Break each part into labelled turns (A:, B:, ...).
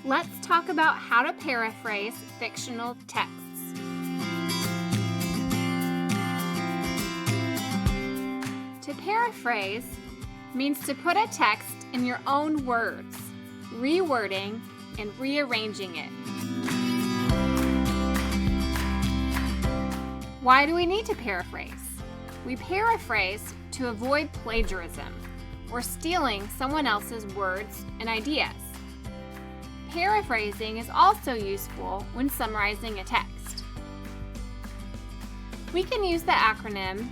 A: Let's talk about how to paraphrase fictional texts. To paraphrase means to put a text in your own words, rewording and rearranging it. Why do we need to paraphrase? We paraphrase to avoid plagiarism or stealing someone else's words and ideas. Paraphrasing is also useful when summarizing a text. We can use the acronym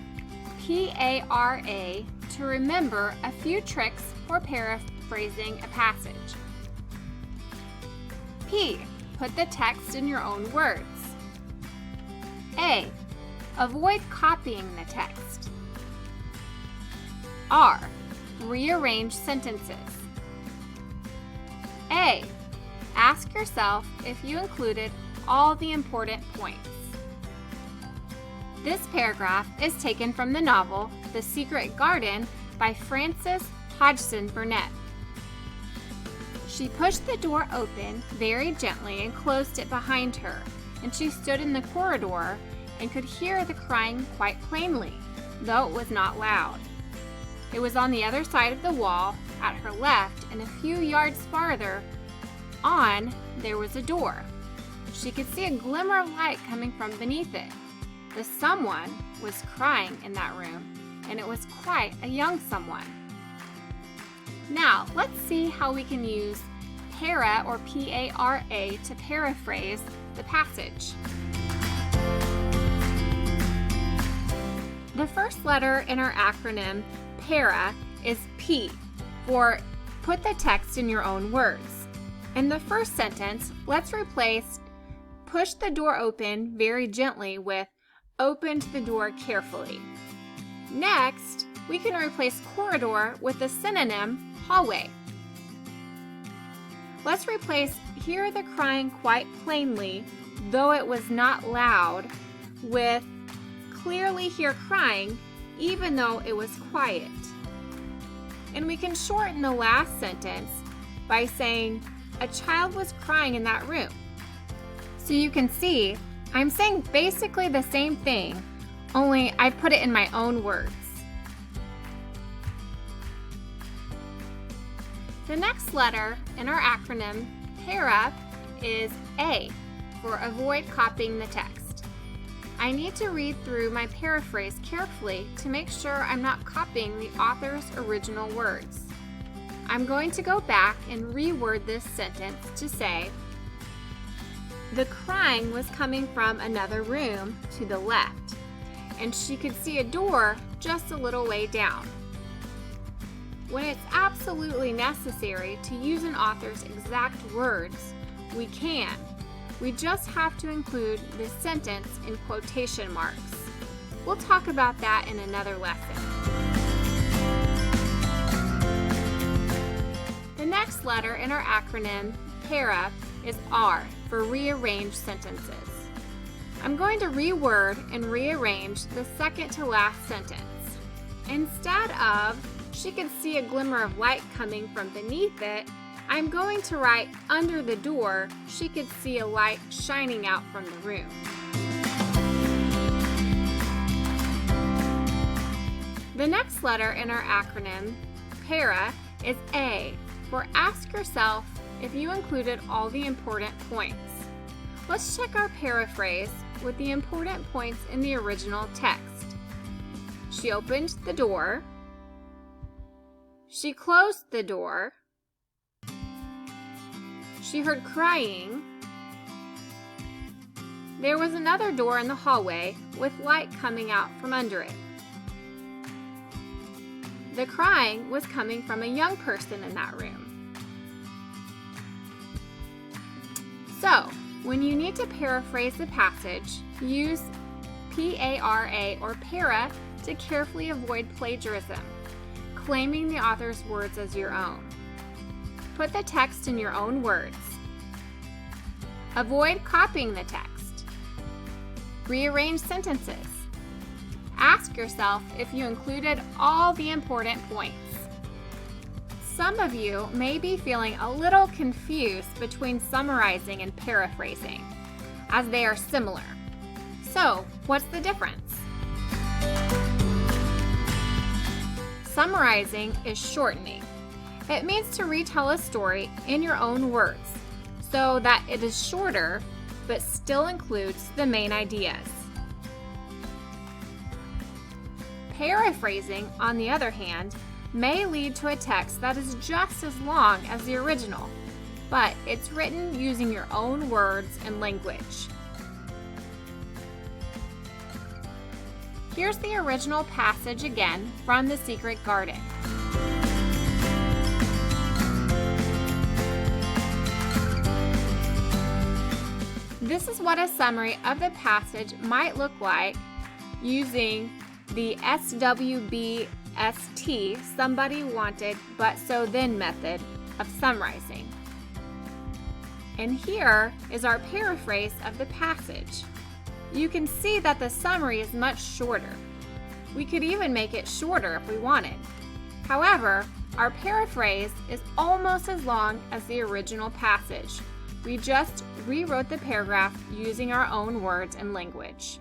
A: PARA to remember a few tricks for paraphrasing a passage. P. Put the text in your own words. A. Avoid copying the text. R. Rearrange sentences. A. Ask yourself if you included all the important points. This paragraph is taken from the novel The Secret Garden by Frances Hodgson Burnett. She pushed the door open very gently and closed it behind her, and she stood in the corridor and could hear the crying quite plainly, though it was not loud. It was on the other side of the wall, at her left, and a few yards farther on, there was a door. She could see a glimmer of light coming from beneath it. The someone was crying in that room, and it was quite a young someone. Now, let's see how we can use para or PARA to paraphrase the passage. The first letter in our acronym PARA is P for put the text in your own words. In the first sentence, let's replace push the door open very gently with opened the door carefully. Next, we can replace corridor with the synonym hallway. Let's replace hear the crying quite plainly, though it was not loud, with clearly hear crying, even though it was quiet. And we can shorten the last sentence by saying, a child was crying in that room. So you can see, I'm saying basically the same thing, only I put it in my own words. The next letter in our acronym, PARA, is A for avoid copying the text. I need to read through my paraphrase carefully to make sure I'm not copying the author's original words. I'm going to go back and reword this sentence to say, the crying was coming from another room to the left, and she could see a door just a little way down. When it's absolutely necessary to use an author's exact words, we can. We just have to include this sentence in quotation marks. We'll talk about that in another lesson. The next letter in our acronym, PARA, is R for rearrange sentences. I'm going to reword and rearrange the second to last sentence. Instead of, she could see a glimmer of light coming from beneath it, I'm going to write under the door, she could see a light shining out from the room. The next letter in our acronym, PARA, is A for ask yourself if you included all the important points. Let's check our paraphrase with the important points in the original text. She opened the door. She closed the door. She heard crying. There was another door in the hallway with light coming out from under it. The crying was coming from a young person in that room. So, when you need to paraphrase the passage, use PARA or PARA to carefully avoid plagiarism, claiming the author's words as your own. Put the text in your own words. Avoid copying the text. Rearrange sentences. Ask yourself if you included all the important points. Some of you may be feeling a little confused between summarizing and paraphrasing, as they are similar. So, what's the difference? Summarizing is shortening. It means to retell a story in your own words, so that it is shorter but still includes the main ideas. Paraphrasing, on the other hand, may lead to a text that is just as long as the original, but it's written using your own words and language. Here's the original passage again from The Secret Garden. This is what a summary of the passage might look like using the SWBST, somebody wanted but so then method of summarizing. And here is our paraphrase of the passage. You can see that the summary is much shorter. We could even make it shorter if we wanted. However, our paraphrase is almost as long as the original passage. We just rewrote the paragraph using our own words and language.